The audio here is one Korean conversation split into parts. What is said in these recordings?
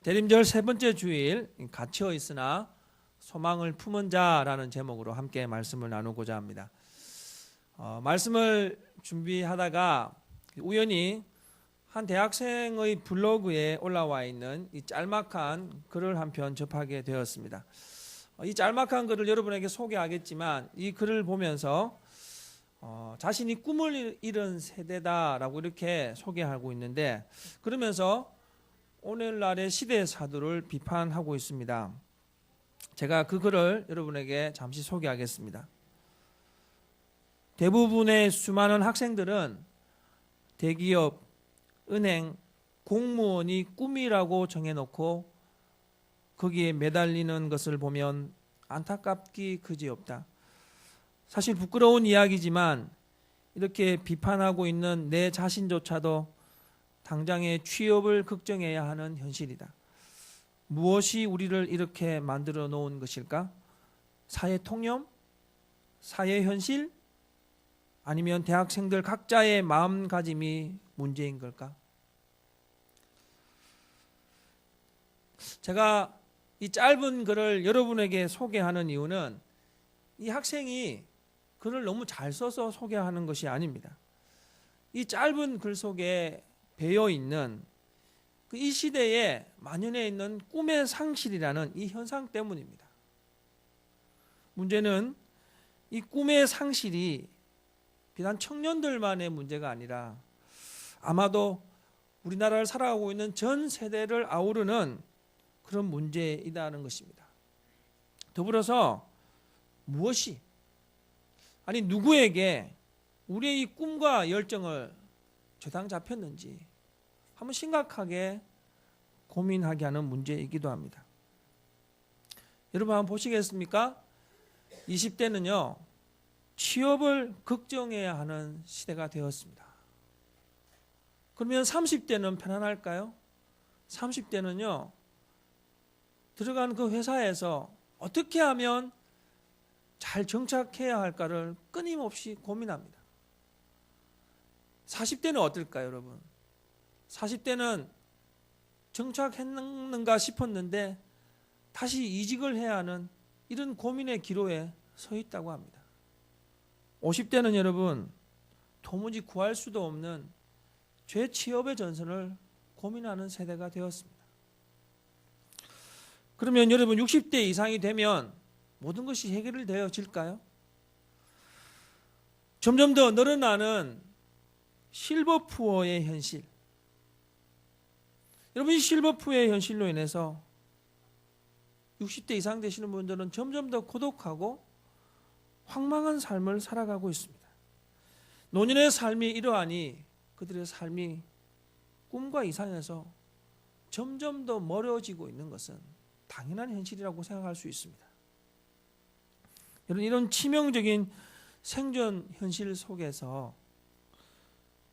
대림절 세 번째 주일 갇혀 있으나 소망을 품은 자라는 제목으로 함께 말씀을 나누고자 합니다. 말씀을 준비하다가 우연히 한 대학생의 블로그에 올라와 있는 이 짤막한 글을 한 편 접하게 되었습니다. 이 짤막한 글을 여러분에게 소개하겠지만 이 글을 보면서 자신이 꿈을 잃은 세대다라고 이렇게 소개하고 있는데, 그러면서 오늘날의 시대 사도를 비판하고 있습니다. 제가 그 글을 여러분에게 잠시 소개하겠습니다. 대부분의 수많은 학생들은 대기업, 은행, 공무원이 꿈이라고 정해놓고 거기에 매달리는 것을 보면 안타깝기 그지없다. 사실 부끄러운 이야기지만 이렇게 비판하고 있는 내 자신조차도 당장의 취업을 걱정해야 하는 현실이다. 무엇이 우리를 이렇게 만들어 놓은 것일까? 사회 통념? 사회 현실? 아니면 대학생들 각자의 마음가짐이 문제인 걸까? 제가 이 짧은 글을 여러분에게 소개하는 이유는 이 학생이 글을 너무 잘 써서 소개하는 것이 아닙니다. 이 짧은 글 속에 배어 있는 이 시대에 만연해 있는 꿈의 상실이라는 이 현상 때문입니다. 문제는 이 꿈의 상실이 비단 청년들만의 문제가 아니라 아마도 우리나라를 살아가고 있는 전 세대를 아우르는 그런 문제이다는 것입니다. 더불어서 무엇이, 아니 누구에게 우리의 이 꿈과 열정을 죄당 잡혔는지 한번 심각하게 고민하게 하는 문제이기도 합니다. 여러분 한번 보시겠습니까? 20대는요 취업을 걱정해야 하는 시대가 되었습니다. 그러면 30대는 편안할까요? 30대는요 들어간 그 회사에서 어떻게 하면 잘 정착해야 할까를 끊임없이 고민합니다. 40대는 어떨까요, 여러분? 40대는 정착했는가 싶었는데 다시 이직을 해야 하는 이런 고민의 기로에 서 있다고 합니다. 50대는 여러분 도무지 구할 수도 없는 죄취업의 전선을 고민하는 세대가 되었습니다. 그러면 여러분 60대 이상이 되면 모든 것이 해결되어질까요? 점점 더 늘어나는 실버푸어의 현실. 여러분 이 실버푸어의 현실로 인해서 60대 이상 되시는 분들은 점점 더 고독하고 황망한 삶을 살아가고 있습니다. 노년의 삶이 이러하니 그들의 삶이 꿈과 이상에서 점점 더 멀어지고 있는 것은 당연한 현실이라고 생각할 수 있습니다. 여러분 이런 치명적인 생존 현실 속에서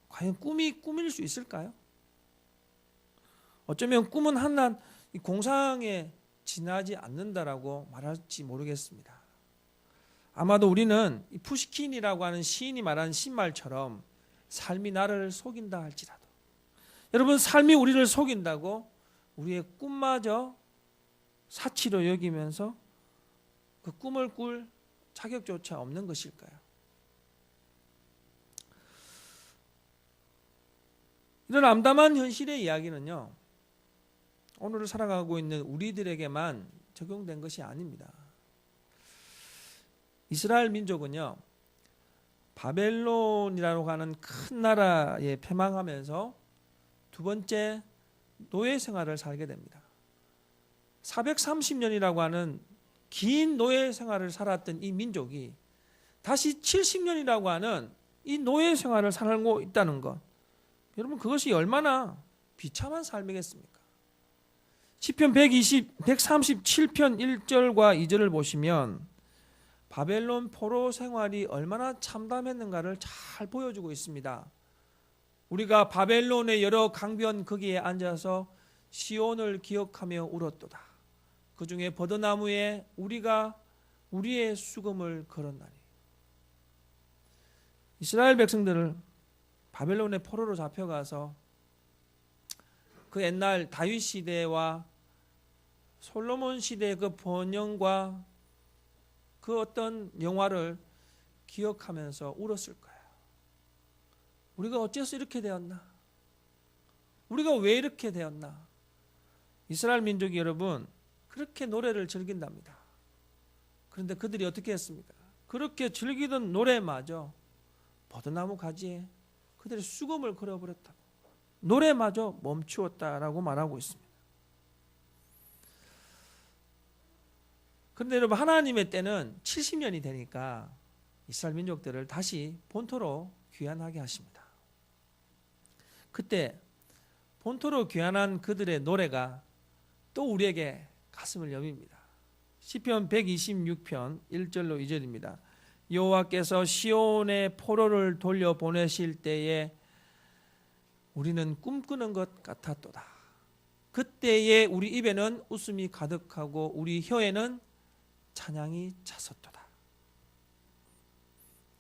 과연 꿈이 꿈일 수 있을까요? 어쩌면 꿈은 한낱 공상에 지나지 않는다라고 말할지 모르겠습니다. 아마도 우리는 이 푸시킨이라고 하는 시인이 말한 신말처럼 삶이 나를 속인다 할지라도, 여러분 삶이 우리를 속인다고 우리의 꿈마저 사치로 여기면서 그 꿈을 꿀 자격조차 없는 것일까요? 이런 암담한 현실의 이야기는요 오늘을 살아가고 있는 우리들에게만 적용된 것이 아닙니다. 이스라엘 민족은요 바벨론이라고 하는 큰 나라에 패망하면서 두 번째 노예 생활을 살게 됩니다. 430년이라고 하는 긴 노예 생활을 살았던 이 민족이 다시 70년이라고 하는 이 노예 생활을 살고 있다는 것, 여러분 그것이 얼마나 비참한 삶이겠습니까? 시편 137편 1절과 2절을 보시면 바벨론 포로 생활이 얼마나 참담했는가를 잘 보여주고 있습니다. 우리가 바벨론의 여러 강변 거기에 앉아서 시온을 기억하며 울었도다. 그 중에 버드나무에 우리가 우리의 수금을 걸었나니. 이스라엘 백성들을 바벨론의 포로로 잡혀가서 그 옛날 다윗 시대와 솔로몬 시대의 그 번영과 그 어떤 영화를 기억하면서 울었을 거예요. 우리가 어째서 이렇게 되었나? 우리가 왜 이렇게 되었나? 이스라엘 민족이 여러분 그렇게 노래를 즐긴답니다. 그런데 그들이 어떻게 했습니까? 그렇게 즐기던 노래마저 버드나무 가지에 그들의 수금을 걸어버렸다. 노래마저 멈추었다라고 말하고 있습니다. 그런데 여러분 하나님의 때는 70년이 되니까 이스라엘 민족들을 다시 본토로 귀환하게 하십니다. 그때 본토로 귀환한 그들의 노래가 또 우리에게 가슴을 여밉니다. 시편 126편 1절로 2절입니다. 여호와께서 시온의 포로를 돌려보내실 때에 우리는 꿈꾸는 것 같았도다. 그때에 우리 입에는 웃음이 가득하고 우리 혀에는 찬양이 찼었도다.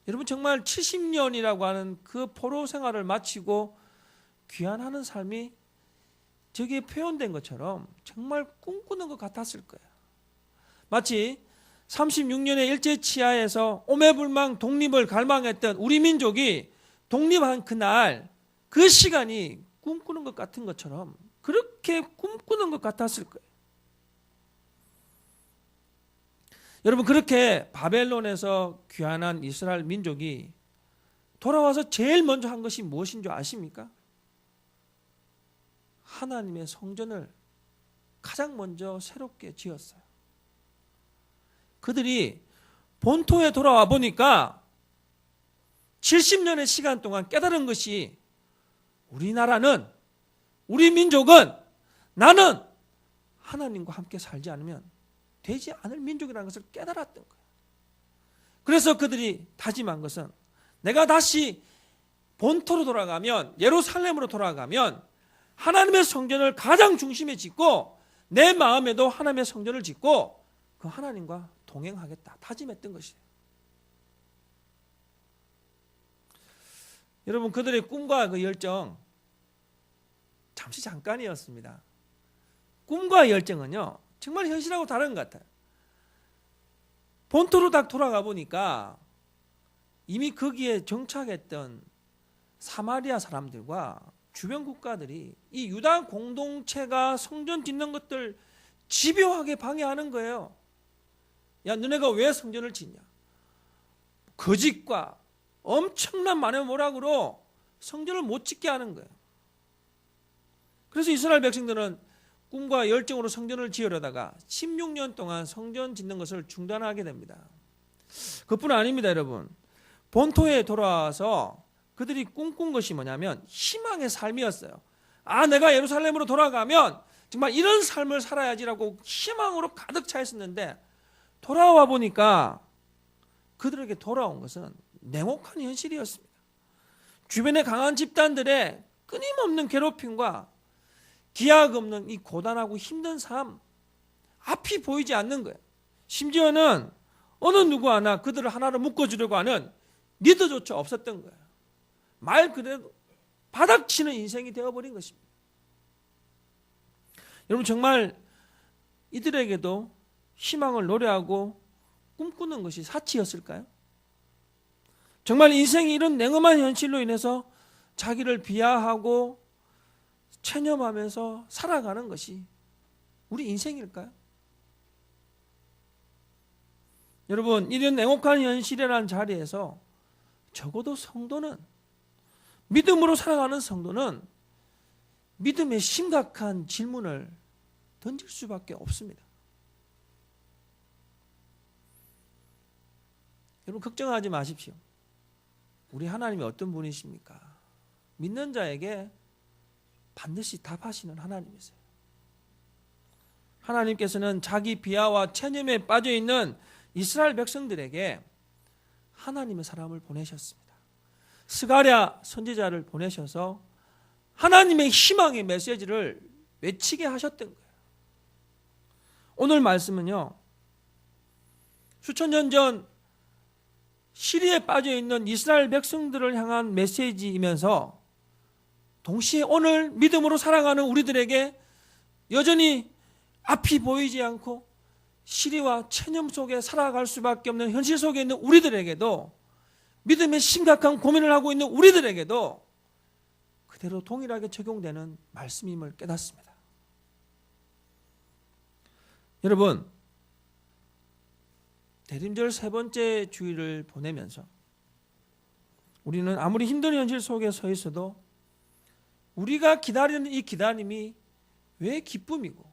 여러분 정말 70년이라고 하는 그 포로 생활을 마치고 귀환하는 삶이 저기에 표현된 것처럼 정말 꿈꾸는 것 같았을 거예요. 마치 36년의 일제치하에서 오매불망 독립을 갈망했던 우리 민족이 독립한 그날 그 시간이 꿈꾸는 것 같은 것처럼 그렇게 꿈꾸는 것 같았을 거예요. 여러분 그렇게 바벨론에서 귀환한 이스라엘 민족이 돌아와서 제일 먼저 한 것이 무엇인 줄 아십니까? 하나님의 성전을 가장 먼저 새롭게 지었어요. 그들이 본토에 돌아와 보니까 70년의 시간 동안 깨달은 것이 우리나라는, 우리 민족은, 나는 하나님과 함께 살지 않으면 되지 않을 민족이라는 것을 깨달았던 거예요. 그래서 그들이 다짐한 것은 내가 다시 본토로 돌아가면, 예루살렘으로 돌아가면 하나님의 성전을 가장 중심에 짓고 내 마음에도 하나님의 성전을 짓고 그 하나님과 동행하겠다 다짐했던 것이에요. 여러분 그들의 꿈과 그 열정 잠시 잠깐이었습니다. 꿈과 열정은요 정말 현실하고 다른 것 같아요. 본토로 딱 돌아가 보니까 이미 거기에 정착했던 사마리아 사람들과 주변 국가들이 이 유다 공동체가 성전 짓는 것들 집요하게 방해하는 거예요. 야 너네가 왜 성전을 짓냐? 거짓과 엄청난 만행모락으로 성전을 못 짓게 하는 거예요. 그래서 이스라엘 백성들은 꿈과 열정으로 성전을 지으려다가 16년 동안 성전 짓는 것을 중단하게 됩니다. 그뿐 아닙니다, 여러분. 본토에 돌아와서 그들이 꿈꾼 것이 뭐냐면 희망의 삶이었어요. 아, 내가 예루살렘으로 돌아가면 정말 이런 삶을 살아야지라고 희망으로 가득 차 있었는데 돌아와 보니까 그들에게 돌아온 것은 냉혹한 현실이었습니다. 주변의 강한 집단들의 끊임없는 괴롭힘과 기약 없는 이 고단하고 힘든 삶, 앞이 보이지 않는 거예요. 심지어는 어느 누구 하나 그들을 하나로 묶어주려고 하는 리더조차 없었던 거예요. 말 그대로 바닥치는 인생이 되어버린 것입니다. 여러분 정말 이들에게도 희망을 노래하고 꿈꾸는 것이 사치였을까요? 정말 인생이 이런 냉엄한 현실로 인해서 자기를 비하하고 체념하면서 살아가는 것이 우리 인생일까요? 여러분 이런 냉혹한 현실이라는 자리에서 적어도 성도는, 믿음으로 살아가는 성도는 믿음의 심각한 질문을 던질 수밖에 없습니다. 여러분 걱정하지 마십시오. 우리 하나님이 어떤 분이십니까? 믿는 자에게 반드시 답하시는 하나님이세요. 하나님께서는 자기 비하와 체념에 빠져있는 이스라엘 백성들에게 하나님의 사람을 보내셨습니다. 스가랴 선지자를 보내셔서 하나님의 희망의 메시지를 외치게 하셨던 거예요. 오늘 말씀은요, 수천 년 전 시리에 빠져있는 이스라엘 백성들을 향한 메시지이면서 동시에 오늘 믿음으로 살아가는 우리들에게 여전히 앞이 보이지 않고 시리와 체념 속에 살아갈 수밖에 없는 현실 속에 있는 우리들에게도, 믿음의 심각한 고민을 하고 있는 우리들에게도 그대로 동일하게 적용되는 말씀임을 깨닫습니다. 여러분, 대림절 세 번째 주일을 보내면서 우리는 아무리 힘든 현실 속에 서 있어도 우리가 기다리는 이 기다림이 왜 기쁨이고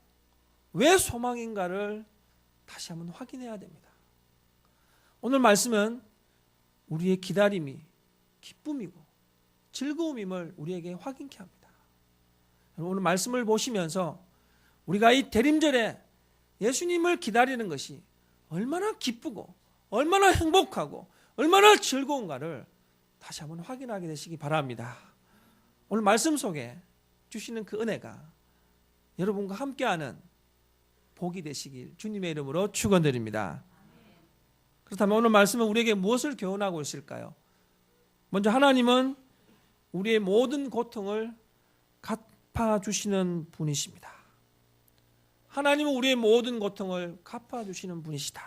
왜 소망인가를 다시 한번 확인해야 됩니다. 오늘 말씀은 우리의 기다림이 기쁨이고 즐거움임을 우리에게 확인케 합니다. 오늘 말씀을 보시면서 우리가 이 대림절에 예수님을 기다리는 것이 얼마나 기쁘고 얼마나 행복하고 얼마나 즐거운가를 다시 한번 확인하게 되시기 바랍니다. 오늘 말씀 속에 주시는 그 은혜가 여러분과 함께하는 복이 되시길 주님의 이름으로 축원드립니다. 그렇다면 오늘 말씀은 우리에게 무엇을 교훈하고 있을까요? 먼저 하나님은 우리의 모든 고통을 갚아주시는 분이십니다. 하나님은 우리의 모든 고통을 갚아주시는 분이시다.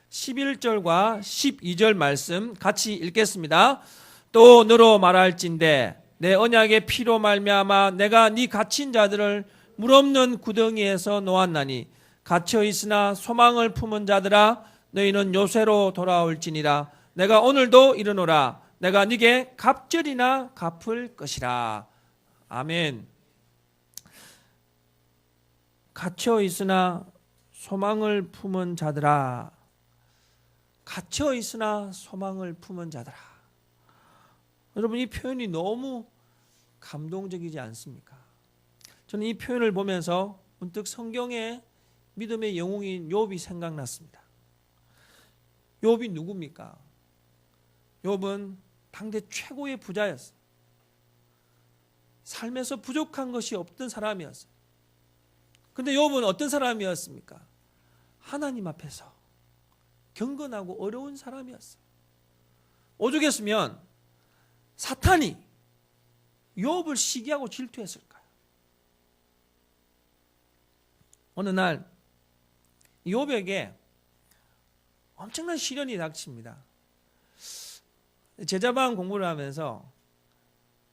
11절과 12절 말씀 같이 읽겠습니다. 또 너로 말할진대 내 언약의 피로 말미암아 내가 네 갇힌 자들을 물 없는 구덩이에서 놓았나니 갇혀 있으나 소망을 품은 자들아 너희는 요새로 돌아올지니라. 내가 오늘도 이르노라 내가 네게 갑절이나 갚을 것이라. 아멘. 갇혀 있으나 소망을 품은 자들아, 갇혀 있으나 소망을 품은 자들아. 여러분, 이 표현이 너무 감동적이지 않습니까? 저는 이 표현을 보면서 문득 성경의 믿음의 영웅인 욥이 생각났습니다. 욥이 누굽니까? 욥은 당대 최고의 부자였어요. 삶에서 부족한 것이 없던 사람이었어요. 근데 욥은 어떤 사람이었습니까? 하나님 앞에서 경건하고 어려운 사람이었어요. 오죽했으면 사탄이 욥을 시기하고 질투했을까요? 어느 날 욥에게 엄청난 시련이 닥칩니다. 제자반 공부를 하면서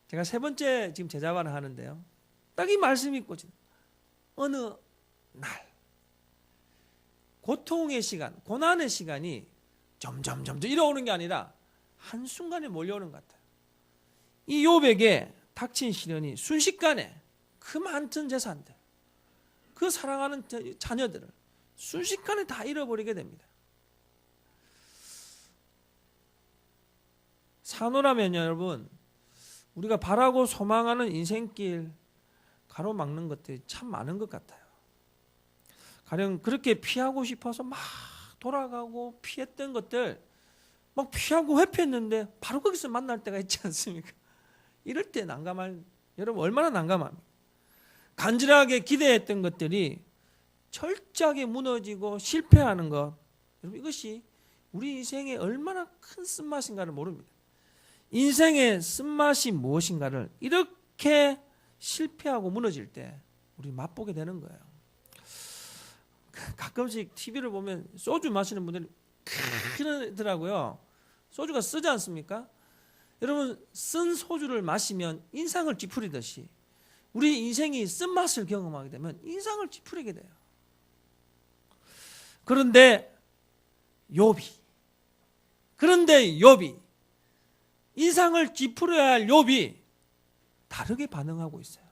제가 세 번째 지금 제자반을 하는데요. 딱 이 말씀이 꽂힌 어느 날 고통의 시간, 고난의 시간이 점점 이어오는 게 아니라 한순간에 몰려오는 것 같아요. 이 욥에게 닥친 시련이 순식간에 그 많던 재산들, 그 사랑하는 자녀들을 순식간에 다 잃어버리게 됩니다. 산호라면 여러분, 우리가 바라고 소망하는 인생길 가로막는 것들이 참 많은 것 같아요. 가령 그렇게 피하고 싶어서 막 돌아가고 피했던 것들 막 피하고 회피했는데 바로 거기서 만날 때가 있지 않습니까? 이럴 때 난감할, 여러분 얼마나 난감합니까? 간절하게 기대했던 것들이 철저하게 무너지고 실패하는 것, 여러분 이것이 우리 인생에 얼마나 큰 쓴맛인가를 모릅니다. 인생의 쓴맛이 무엇인가를 이렇게 실패하고 무너질 때 우리 맛보게 되는 거예요. 가끔씩 TV를 보면 소주 마시는 분들이 그러더라고요. 소주가 쓰지 않습니까? 여러분, 쓴 소주를 마시면 인상을 찌푸리듯이 우리 인생이 쓴맛을 경험하게 되면 인상을 찌푸리게 돼요. 그런데 욥이 인상을 찌푸려야 할 욥이 다르게 반응하고 있어요.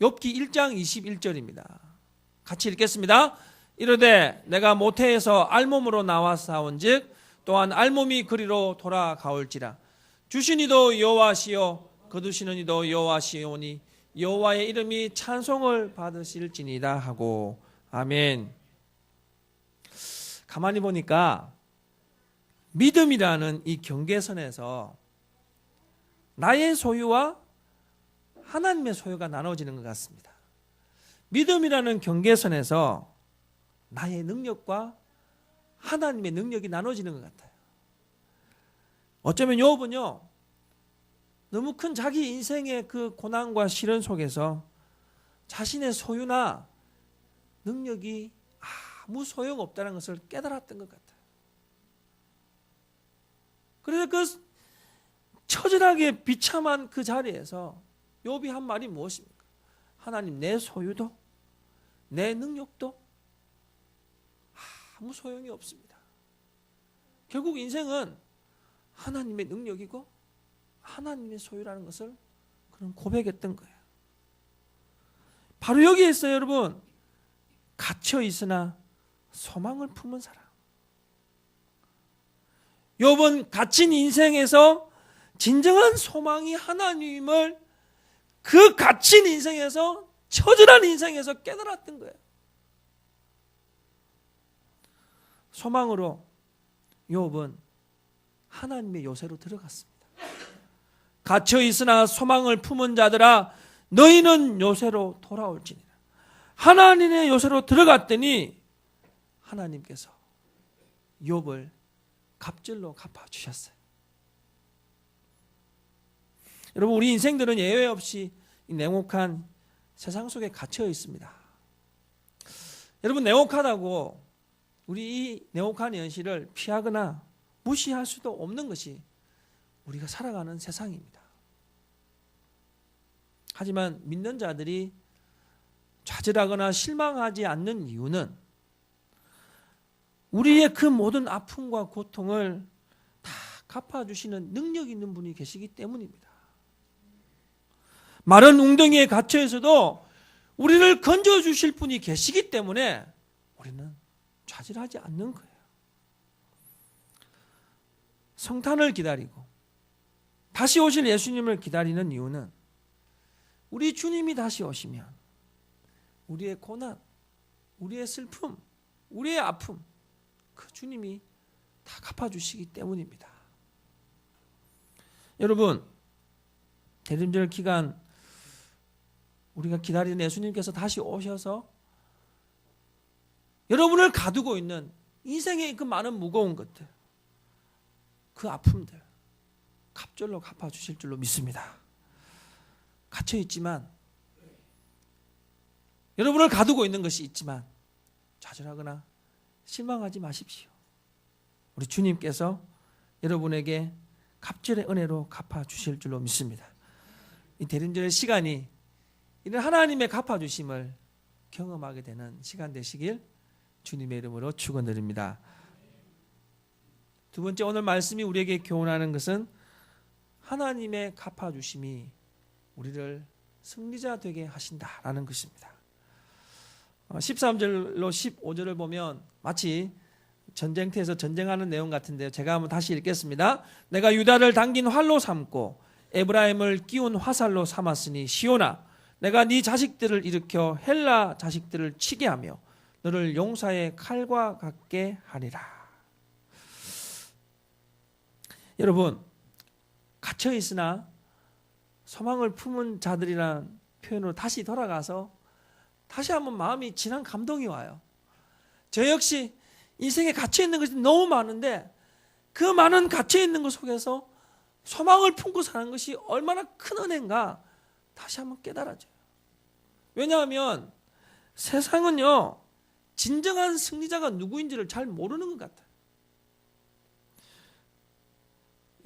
욥기 1장 21절입니다. 같이 읽겠습니다. 이르되 내가 모태에서 알몸으로 나와 싸운즉 또한 알몸이 그리로 돌아가올지라. 주신 이도 여호와시요 거두시는 이도 여호와시오니 여호와의 이름이 찬송을 받으실지니라 하고. 아멘. 가만히 보니까 믿음이라는 이 경계선에서 나의 소유와 하나님의 소유가 나눠지는 것 같습니다. 믿음이라는 경계선에서 나의 능력과 하나님의 능력이 나눠지는 것 같아요. 어쩌면 욥은요, 너무 큰 자기 인생의 그 고난과 시련 속에서 자신의 소유나 능력이 아무 소용없다는 것을 깨달았던 것 같아요. 그래서 그 처절하게 비참한 그 자리에서 욥이 한 말이 무엇입니까? 하나님, 내 소유도 내 능력도 아무 소용이 없습니다. 결국 인생은 하나님의 능력이고 하나님의 소유라는 것을 그런 고백했던 거예요. 바로 여기에 있어요, 여러분. 갇혀 있으나 소망을 품은 사람. 욥은 갇힌 인생에서 진정한 소망이 하나님을 그 갇힌 인생에서, 처절한 인생에서 깨달았던 거예요. 소망으로 욥은 하나님의 요새로 들어갔습니다. 갇혀 있으나 소망을 품은 자들아 너희는 요새로 돌아올지니라. 하나님의 요새로 들어갔더니 하나님께서 욥을 갑절로 갚아주셨어요. 여러분, 우리 인생들은 예외 없이 이 냉혹한 세상 속에 갇혀 있습니다. 여러분, 냉혹하다고 우리 이 냉혹한 현실을 피하거나 무시할 수도 없는 것이 우리가 살아가는 세상입니다. 하지만 믿는 자들이 좌절하거나 실망하지 않는 이유는 우리의 그 모든 아픔과 고통을 다 갚아주시는 능력 있는 분이 계시기 때문입니다. 마른 웅덩이에 갇혀 있어도 우리를 건져주실 분이 계시기 때문에 우리는 좌절하지 않는 거예요. 성탄을 기다리고 다시 오실 예수님을 기다리는 이유는 우리 주님이 다시 오시면 우리의 고난, 우리의 슬픔, 우리의 아픔, 그 주님이 다 갚아주시기 때문입니다. 여러분, 대림절 기간 우리가 기다리는 예수님께서 다시 오셔서 여러분을 가두고 있는 인생의 그 많은 무거운 것들, 그 아픔들 갑절로 갚아주실 줄로 믿습니다. 갇혀있지만, 여러분을 가두고 있는 것이 있지만 좌절하거나 실망하지 마십시오. 우리 주님께서 여러분에게 갑절의 은혜로 갚아주실 줄로 믿습니다. 이 대림절의 시간이 이런 하나님의 갚아주심을 경험하게 되는 시간 되시길 주님의 이름으로 축원드립니다. 두 번째, 오늘 말씀이 우리에게 교훈하는 것은 하나님의 갚아주심이 우리를 승리자 되게 하신다라는 것입니다. 13절로 15절을 보면 마치 전쟁터에서 전쟁하는 내용 같은데요. 제가 한번 다시 읽겠습니다. 내가 유다를 당긴 활로 삼고 에브라임을 끼운 화살로 삼았으니 시온아, 내가 네 자식들을 일으켜 헬라 자식들을 치게 하며 너를 용사의 칼과 같게 하리라. 여러분, 갇혀 있으나 소망을 품은 자들이라는 표현으로 다시 돌아가서 다시 한번 마음이 진한 감동이 와요. 저 역시 인생에 갇혀 있는 것이 너무 많은데 그 많은 갇혀 있는 것 속에서 소망을 품고 사는 것이 얼마나 큰 은혜인가 다시 한번 깨달아져요. 왜냐하면 세상은요, 진정한 승리자가 누구인지를 잘 모르는 것 같아요.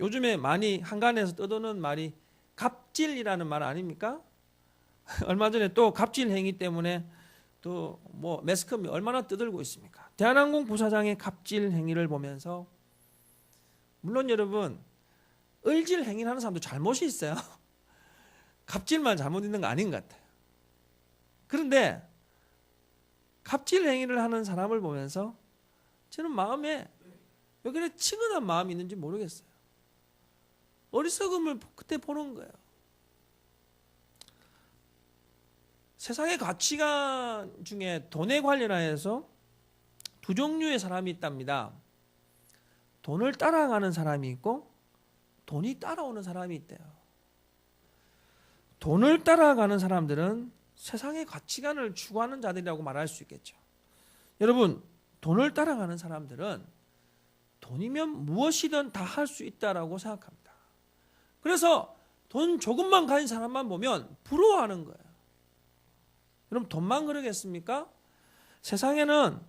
요즘에 많이 한간에서 떠도는 말이 갑질이라는 말 아닙니까? 얼마 전에 또 갑질 행위 때문에 또 뭐 매스컴이 얼마나 떠들고 있습니까? 대한항공 부사장의 갑질 행위를 보면서, 물론 여러분 을질 행위를 하는 사람도 잘못이 있어요. 갑질만 잘못 있는 거 아닌 것 같아요. 그런데 갑질 행위를 하는 사람을 보면서 저는 마음에 왜 그래 치근한 마음이 있는지 모르겠어요. 어리석음을 그때 보는 거예요. 세상의 가치관 중에 돈에 관련하여서 두 종류의 사람이 있답니다. 돈을 따라가는 사람이 있고 돈이 따라오는 사람이 있대요. 돈을 따라가는 사람들은 세상의 가치관을 추구하는 자들이라고 말할 수 있겠죠. 여러분, 돈을 따라가는 사람들은 돈이면 무엇이든 다 할 수 있다라고 생각합니다. 그래서 돈 조금만 가진 사람만 보면 부러워하는 거예요. 여러분, 돈만 그러겠습니까? 세상에는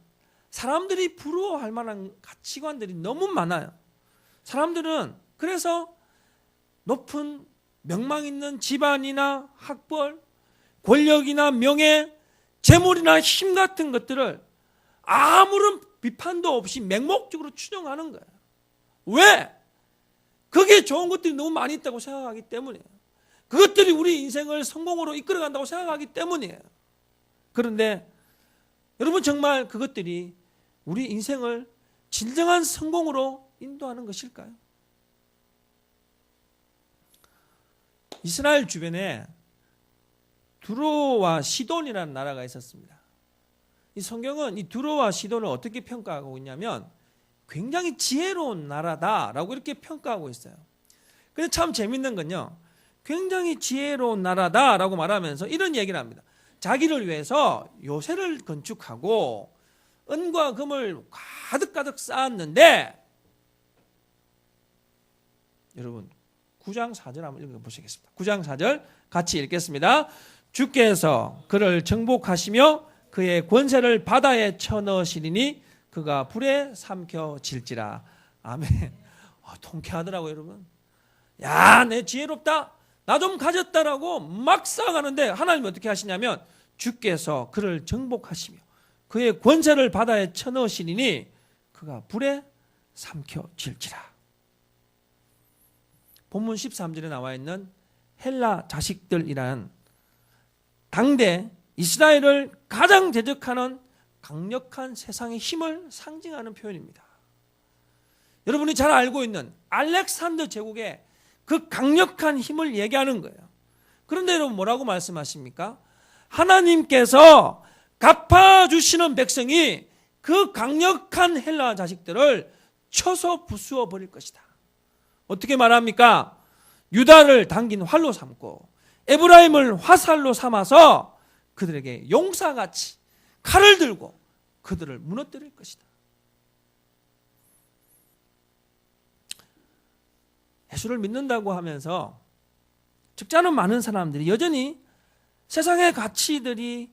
사람들이 부러워할 만한 가치관들이 너무 많아요. 사람들은 그래서 높은 명망 있는 집안이나 학벌, 권력이나 명예, 재물이나 힘 같은 것들을 아무런 비판도 없이 맹목적으로 추정하는 거예요. 왜? 그게 좋은 것들이 너무 많이 있다고 생각하기 때문이에요. 그것들이 우리 인생을 성공으로 이끌어간다고 생각하기 때문이에요. 그런데 여러분, 정말 그것들이 우리 인생을 진정한 성공으로 인도하는 것일까요? 이스라엘 주변에 두로와 시돈이라는 나라가 있었습니다. 이 성경은 이 두로와 시돈을 어떻게 평가하고 있냐면 굉장히 지혜로운 나라다라고 이렇게 평가하고 있어요. 근데 참 재밌는 건요, 굉장히 지혜로운 나라다라고 말하면서 이런 얘기를 합니다. 자기를 위해서 요새를 건축하고 은과 금을 가득가득 쌓았는데, 여러분 9장 4절 한번 읽어보시겠습니다. 9장 4절 같이 읽겠습니다. 주께서 그를 정복하시며 그의 권세를 바다에 쳐넣으시리니 그가 불에 삼켜질지라. 아멘. 통쾌하더라고요, 여러분. 야, 내 지혜롭다, 나 좀 가졌다라고 막 쌓아가는데 하나님이 어떻게 하시냐면 주께서 그를 정복하시며 그의 권세를 바다에 쳐넣으시리니 그가 불에 삼켜질지라. 본문 13절에 나와 있는 헬라 자식들이란 당대 이스라엘을 가장 대적하는 강력한 세상의 힘을 상징하는 표현입니다. 여러분이 잘 알고 있는 알렉산더 제국의 그 강력한 힘을 얘기하는 거예요. 그런데 여러분, 뭐라고 말씀하십니까? 하나님께서 갚아주시는 백성이 그 강력한 헬라 자식들을 쳐서 부수어 버릴 것이다. 어떻게 말합니까? 유다를 당긴 활로 삼고 에브라임을 화살로 삼아서 그들에게 용사같이 칼을 들고 그들을 무너뜨릴 것이다. 예수를 믿는다고 하면서 적잖은 많은 사람들이 여전히 세상의 가치들이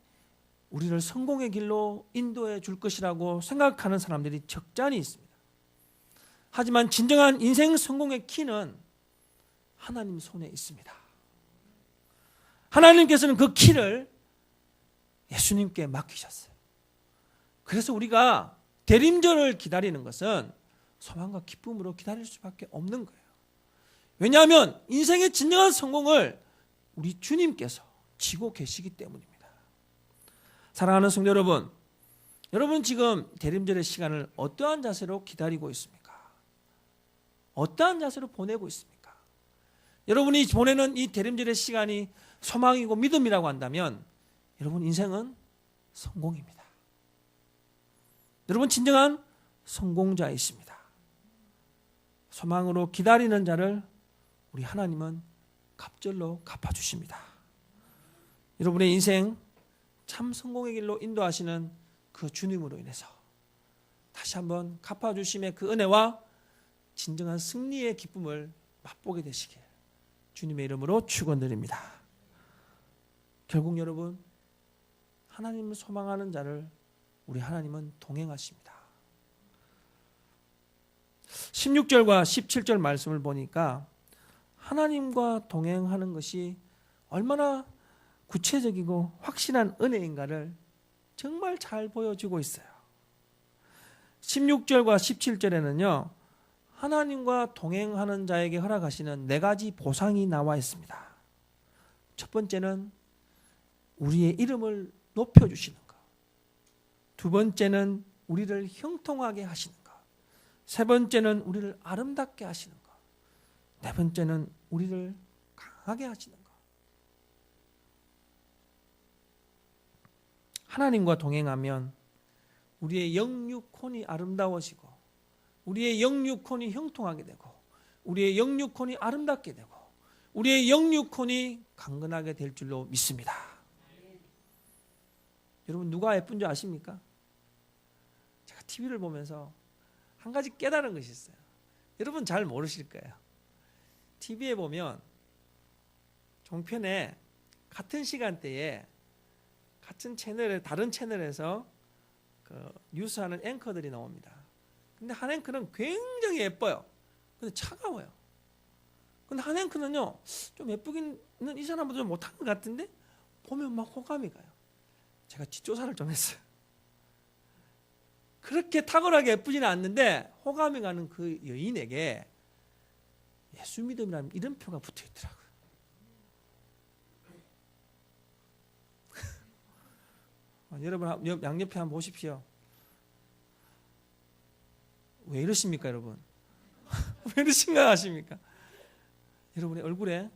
우리를 성공의 길로 인도해 줄 것이라고 생각하는 사람들이 적잖이 있습니다. 하지만 진정한 인생 성공의 키는 하나님 손에 있습니다. 하나님께서는 그 키를 예수님께 맡기셨어요. 그래서 우리가 대림절을 기다리는 것은 소망과 기쁨으로 기다릴 수밖에 없는 거예요. 왜냐하면 인생의 진정한 성공을 우리 주님께서 지고 계시기 때문입니다. 사랑하는 성도 여러분, 여러분 지금 대림절의 시간을 어떠한 자세로 기다리고 있습니까? 어떠한 자세로 보내고 있습니까? 여러분이 보내는 이 대림절의 시간이 소망이고 믿음이라고 한다면 여러분 인생은 성공입니다. 여러분 진정한 성공자이십니다. 소망으로 기다리는 자를 우리 하나님은 갑절로 갚아주십니다. 여러분의 인생 참 성공의 길로 인도하시는 그 주님으로 인해서 다시 한번 갚아주심의 그 은혜와 진정한 승리의 기쁨을 맛보게 되시길 주님의 이름으로 축원드립니다. 결국 여러분, 하나님을 소망하는 자를 우리 하나님은 동행하십니다. 16절과 17절 말씀을 보니까 하나님과 동행하는 것이 얼마나 구체적이고 확실한 은혜인가를 정말 잘 보여주고 있어요. 16절과 17절에는요, 하나님과 동행하는 자에게 허락하시는 4가지 보상이 나와 있습니다. 첫 번째는 우리의 이름을 높여주시는 것, 두 번째는 우리를 형통하게 하시는 것, 세 번째는 우리를 아름답게 하시는 것, 네 번째는 우리를 강하게 하시는 것. 하나님과 동행하면 우리의 영육혼이 아름다워지고 우리의 영육혼이 형통하게 되고 우리의 영육혼이 아름답게 되고 우리의 영육혼이 강건하게 될 줄로 믿습니다. 여러분 누가 예쁜 줄 아십니까? 제가 TV를 보면서 한 가지 깨달은 것이 있어요. 여러분 잘 모르실 거예요. TV에 보면 종편에 같은 시간대에 같은 채널에 다른 채널에서 그 뉴스하는 앵커들이 나옵니다. 근데 한 앵커는 굉장히 예뻐요. 근데 차가워요. 근데 한 앵커는요, 좀 예쁘기는 이 사람보다 좀 못한 것 같은데 보면 막 호감이 가요. 제가 뒷조사를 좀 했어요. 그렇게 탁월하게 예쁘지는 않는데 호감이 가는 그 여인에게 예수 믿음이라는 이름표가 붙어 있더라고요. 여러분 양옆에 한번 보십시오. 왜 이러십니까, 여러분? 왜 이렇게 생각하십니까? 여러분의 얼굴에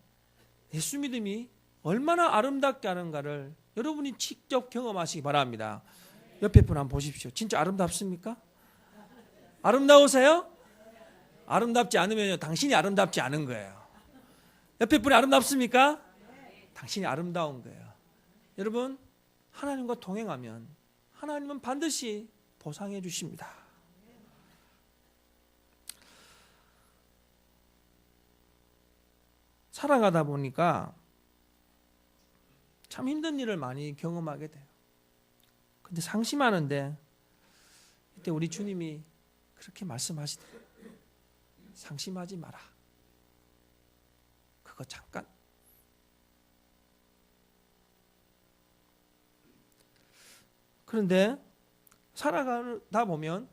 예수 믿음이 얼마나 아름답게 하는가를 여러분이 직접 경험하시기 바랍니다. 옆에 분 한번 보십시오. 진짜 아름답습니까? 아름다우세요? 아름답지 않으면 당신이 아름답지 않은 거예요. 옆에 분이 아름답습니까? 당신이 아름다운 거예요. 여러분, 하나님과 동행하면 하나님은 반드시 보상해 주십니다. 살아가다 보니까 참 힘든 일을 많이 경험하게 돼요. 근데 상심하는데 이때 우리 주님이 그렇게 말씀하시더라고요. 상심하지 마라. 그거 잠깐. 그런데 살아가다 보면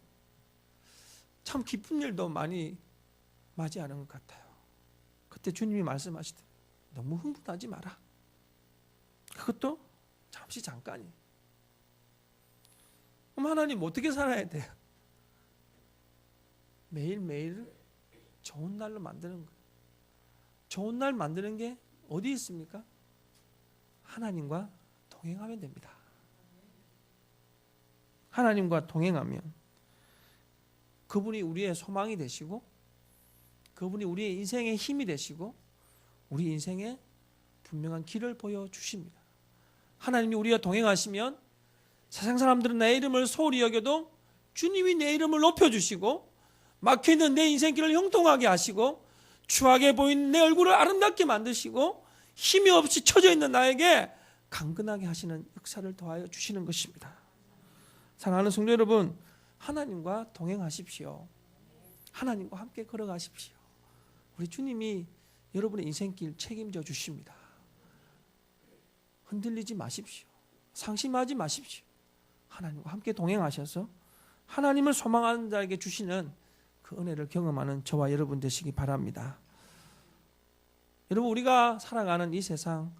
참 기쁜 일도 많이 맞이하는 것 같아요. 그때 주님이 말씀하시더라고요. 너무 흥분하지 마라. 그것도 잠시 잠깐이에요. 그럼 하나님 어떻게 살아야 돼요? 매일매일 좋은 날로 만드는 거예요. 좋은 날 만드는 게 어디 있습니까? 하나님과 동행하면 됩니다. 하나님과 동행하면 그분이 우리의 소망이 되시고 그분이 우리의 인생의 힘이 되시고 우리 인생에 분명한 길을 보여주십니다. 하나님이 우리와 동행하시면 세상 사람들은 내 이름을 소홀히 여겨도 주님이 내 이름을 높여주시고 막혀있는 내 인생길을 형통하게 하시고 추하게 보이는 내 얼굴을 아름답게 만드시고 힘이 없이 처져 있는 나에게 강건하게 하시는 역사를 도와여 주시는 것입니다. 사랑하는 성도 여러분, 하나님과 동행하십시오. 하나님과 함께 걸어가십시오. 우리 주님이 여러분의 인생길 책임져 주십니다. 흔들리지 마십시오. 상심하지 마십시오. 하나님과 함께 동행하셔서 하나님을 소망하는 자에게 주시는 그 은혜를 경험하는 저와 여러분 되시기 바랍니다. 여러분, 우리가 살아가는 이 세상,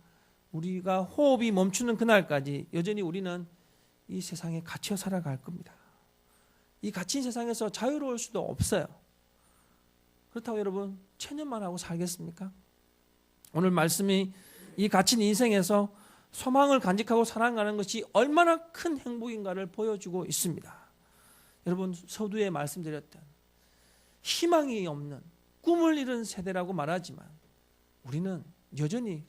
우리가 호흡이 멈추는 그날까지 여전히 우리는 이 세상에 갇혀 살아갈 겁니다. 이 갇힌 세상에서 자유로울 수도 없어요. 그렇다고 여러분 체념만 하고 살겠습니까? 오늘 말씀이 이 갇힌 인생에서 소망을 간직하고 살아가는 것이 얼마나 큰 행복인가를 보여주고 있습니다. 여러분, 서두에 말씀드렸던 희망이 없는 꿈을 잃은 세대라고 말하지만 우리는 여전히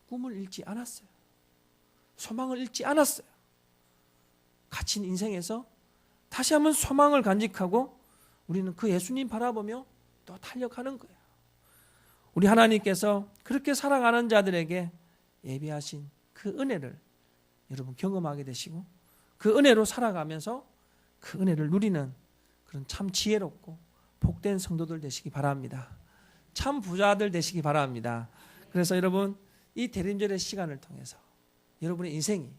꿈을 잃지 않았어요. 소망을 잃지 않았어요. 갇힌 인생에서 다시 한번 소망을 간직하고 우리는 그 예수님 바라보며 또 탄력하는 거예요. 우리 하나님께서 그렇게 살아가는 자들에게 예비하신 그 은혜를 여러분 경험하게 되시고 그 은혜로 살아가면서 그 은혜를 누리는 그런 참 지혜롭고 복된 성도들 되시기 바랍니다. 참 부자들 되시기 바랍니다. 그래서 여러분, 이 대림절의 시간을 통해서 여러분의 인생이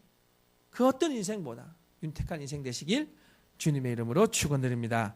그 어떤 인생보다 윤택한 인생 되시길 주님의 이름으로 축원드립니다.